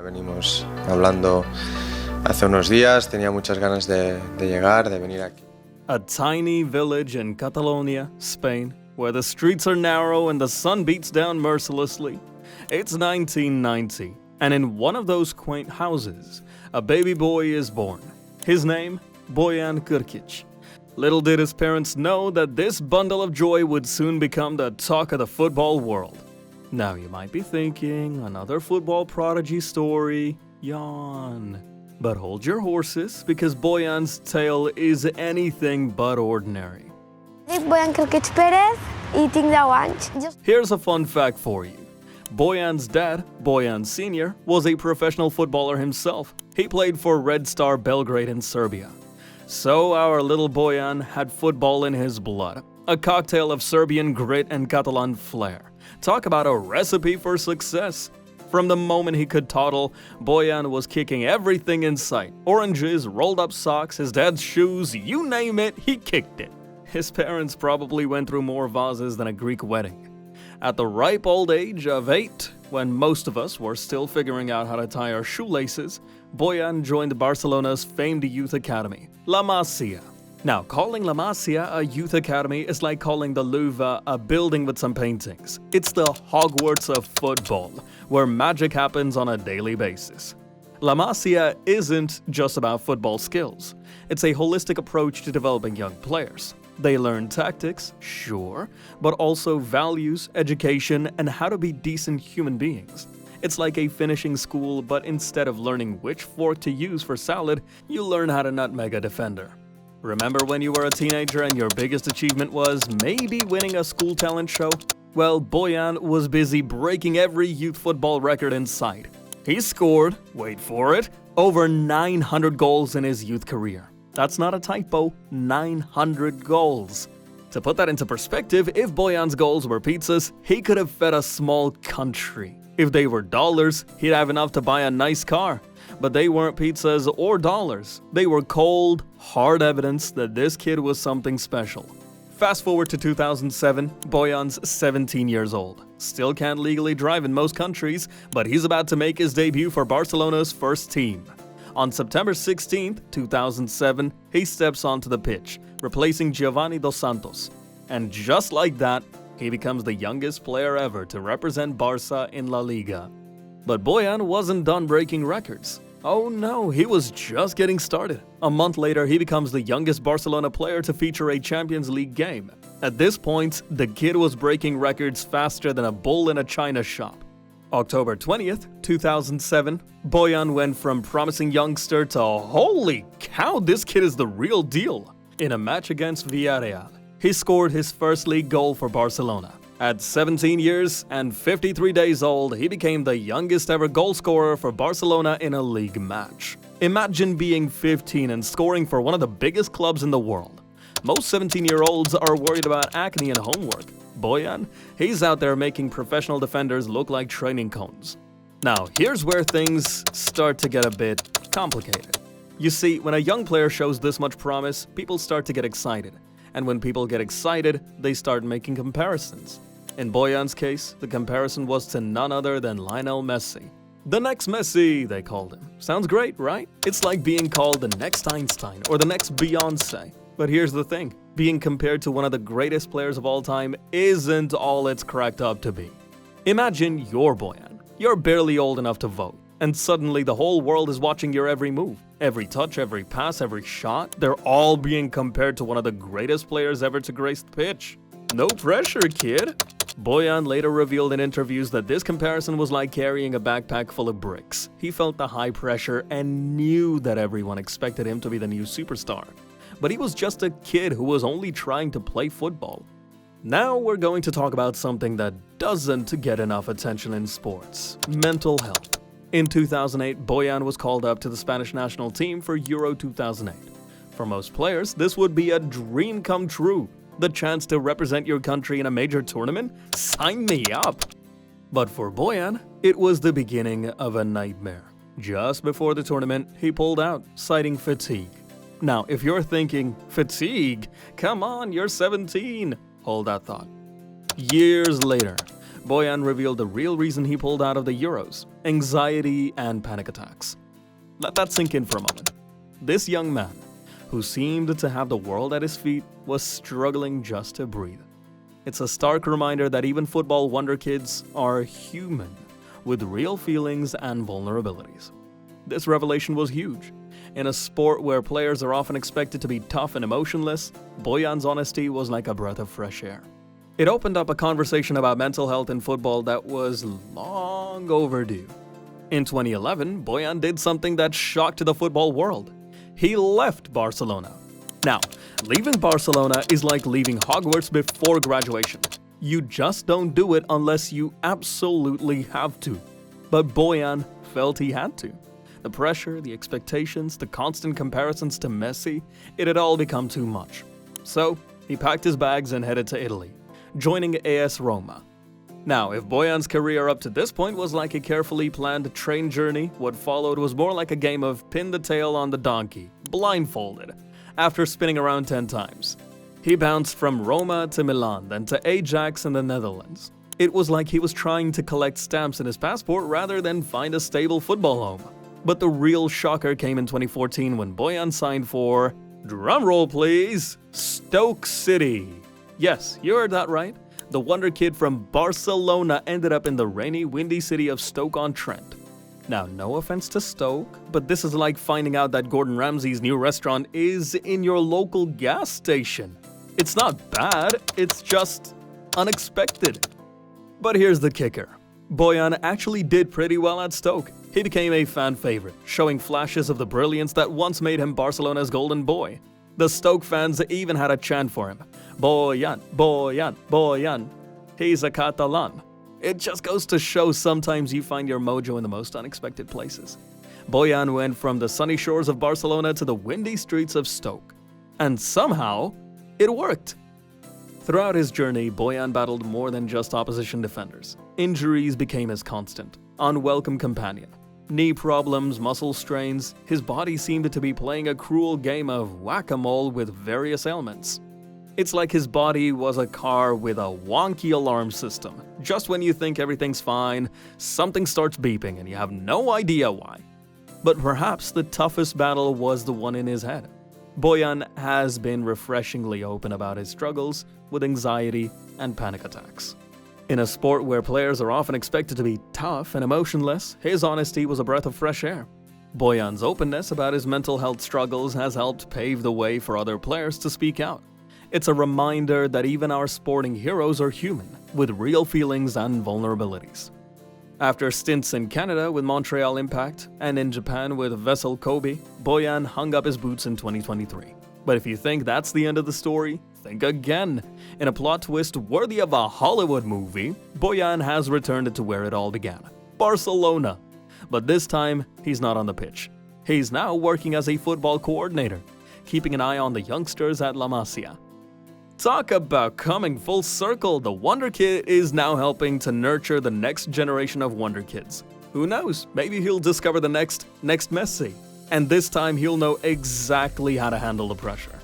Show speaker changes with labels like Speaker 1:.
Speaker 1: venimos hablando hace unos días, tenía muchas ganas de llegar, de venir aquí.
Speaker 2: A tiny village in Catalonia, Spain, where the streets are narrow and the sun beats down mercilessly. It's 1990, and in one of those quaint houses, a baby boy is born. His name, Bojan Krkić. Little did his parents know that this bundle of joy would soon become the talk of the football world. Now you might be thinking, another football prodigy story, yawn. But hold your horses, because Bojan's tale is anything but ordinary.
Speaker 3: Dic Bojan Krkić Pérez I tinc 10 anys.
Speaker 2: Here's a fun fact for you. Bojan's dad, Bojan Sr., was a professional footballer himself. He played for Red Star Belgrade in Serbia. So our little Bojan had football in his blood, a cocktail of Serbian grit and Catalan flair. Talk about a recipe for success. From the moment he could toddle, Bojan was kicking everything in sight. Oranges, rolled up socks, his dad's shoes, you name it, he kicked it. His parents probably went through more vases than a Greek wedding. At the ripe old age of 8, when most of us were still figuring out how to tie our shoelaces, Bojan joined Barcelona's famed youth academy, La Masia. Now, calling La Masia a youth academy is like calling the Louvre a building with some paintings. It's the Hogwarts of football, where magic happens on a daily basis. La Masia isn't just about football skills. It's a holistic approach to developing young players. They learn tactics, sure, but also values, education, and how to be decent human beings. It's like a finishing school, but instead of learning which fork to use for salad, you learn how to nutmeg a defender. Remember when you were a teenager and your biggest achievement was maybe winning a school talent show? Well, Bojan was busy breaking every youth football record in sight. He scored, wait for it, over 900 goals in his youth career. That's not a typo, 900 goals. To put that into perspective, if Bojan's goals were pizzas, he could have fed a small country. If they were dollars, he'd have enough to buy a nice car. But they weren't pizzas or dollars. They were cold, hard evidence that this kid was something special. Fast forward to 2007, Bojan's 17 years old. Still can't legally drive in most countries, but he's about to make his debut for Barcelona's first team. On September 16, 2007, he steps onto the pitch, replacing Giovanni Dos Santos. And just like that, he becomes the youngest player ever to represent Barca in La Liga. But Bojan wasn't done breaking records. Oh no, he was just getting started. A month later, he becomes the youngest Barcelona player to feature a Champions League game. At this point, the kid was breaking records faster than a bull in a china shop. October 20th, 2007, Bojan went from promising youngster to holy cow, this kid is the real deal. In a match against Villarreal, he scored his first league goal for Barcelona. At 17 years and 53 days old, he became the youngest ever goal scorer for Barcelona in a league match. Imagine being 15 and scoring for one of the biggest clubs in the world. Most 17-year-olds are worried about acne and homework. Bojan, he's out there making professional defenders look like training cones. Now, here's where things start to get a bit complicated. You see, when a young player shows this much promise, people start to get excited. And when people get excited, they start making comparisons. In Bojan's case, the comparison was to none other than Lionel Messi. The next Messi, they called him. Sounds great, right? It's like being called the next Einstein or the next Beyoncé. But here's the thing, being compared to one of the greatest players of all time isn't all it's cracked up to be. Imagine you're Bojan. You're barely old enough to vote. And suddenly the whole world is watching your every move. Every touch, every pass, every shot, they're all being compared to one of the greatest players ever to grace the pitch. No pressure, kid. Bojan later revealed in interviews that this comparison was like carrying a backpack full of bricks. He felt the high pressure and knew that everyone expected him to be the new superstar. But he was just a kid who was only trying to play football. Now we're going to talk about something that doesn't get enough attention in sports: mental health. In 2008, Bojan was called up to the Spanish national team for Euro 2008. For most players, this would be a dream come true. The chance to represent your country in a major tournament? Sign me up! But for Bojan, it was the beginning of a nightmare. Just before the tournament, he pulled out, citing fatigue. Now, if you're thinking, fatigue? Come on, you're 17. Hold that thought. Years later, Bojan revealed the real reason he pulled out of the Euros. anxiety, and panic attacks. Let that sink in for a moment. This young man, who seemed to have the world at his feet, was struggling just to breathe. It's a stark reminder that even football wonder kids are human, with real feelings and vulnerabilities. This revelation was huge. In a sport where players are often expected to be tough and emotionless, Bojan's honesty was like a breath of fresh air. It opened up a conversation about mental health in football that was long overdue. In 2011, Bojan did something that shocked the football world. He left Barcelona. Now, leaving Barcelona is like leaving Hogwarts before graduation. You just don't do it unless you absolutely have to. But Bojan felt he had to. The pressure, the expectations, the constant comparisons to Messi, it had all become too much. So, he packed his bags and headed to Italy, joining AS Roma. Now, if Bojan's career up to this point was like a carefully planned train journey, what followed was more like a game of pin the tail on the donkey, blindfolded, after spinning around 10 times. He bounced from Roma to Milan, then to Ajax in the Netherlands. It was like he was trying to collect stamps in his passport rather than find a stable football home. But the real shocker came in 2014 when Bojan signed for, drumroll please, Stoke City. Yes, you heard that right. The wonder kid from Barcelona ended up in the rainy, windy city of Stoke-on-Trent. Now, no offense to Stoke, but this is like finding out that Gordon Ramsay's new restaurant is in your local gas station. It's not bad, it's just unexpected. But here's the kicker. Bojan actually did pretty well at Stoke. He became a fan favorite, showing flashes of the brilliance that once made him Barcelona's golden boy. The Stoke fans even had a chant for him. Bojan, Bojan, Bojan. He's a Catalan. It just goes to show sometimes you find your mojo in the most unexpected places. Bojan went from the sunny shores of Barcelona to the windy streets of Stoke. And somehow, it worked. Throughout his journey, Bojan battled more than just opposition defenders. Injuries became his constant, unwelcome companion. Knee problems, muscle strains, his body seemed to be playing a cruel game of whack-a-mole with various ailments. It's like his body was a car with a wonky alarm system. Just when you think everything's fine, something starts beeping and you have no idea why. But perhaps the toughest battle was the one in his head. Bojan has been refreshingly open about his struggles with anxiety and panic attacks. In a sport where players are often expected to be tough and emotionless, his honesty was a breath of fresh air. Bojan's openness about his mental health struggles has helped pave the way for other players to speak out. It's a reminder that even our sporting heroes are human, with real feelings and vulnerabilities. After stints in Canada with Montreal Impact and in Japan with Vessel Kobe, Bojan hung up his boots in 2023. But if you think that's the end of the story, think again. In a plot twist worthy of a Hollywood movie, Bojan has returned to where it all began, Barcelona. But this time, he's not on the pitch. He's now working as a football coordinator, keeping an eye on the youngsters at La Masia. Talk about coming full circle, the Wonder Kid is now helping to nurture the next generation of Wonder Kids. Who knows, maybe he'll discover the next Messi. And this time he'll know exactly how to handle the pressure.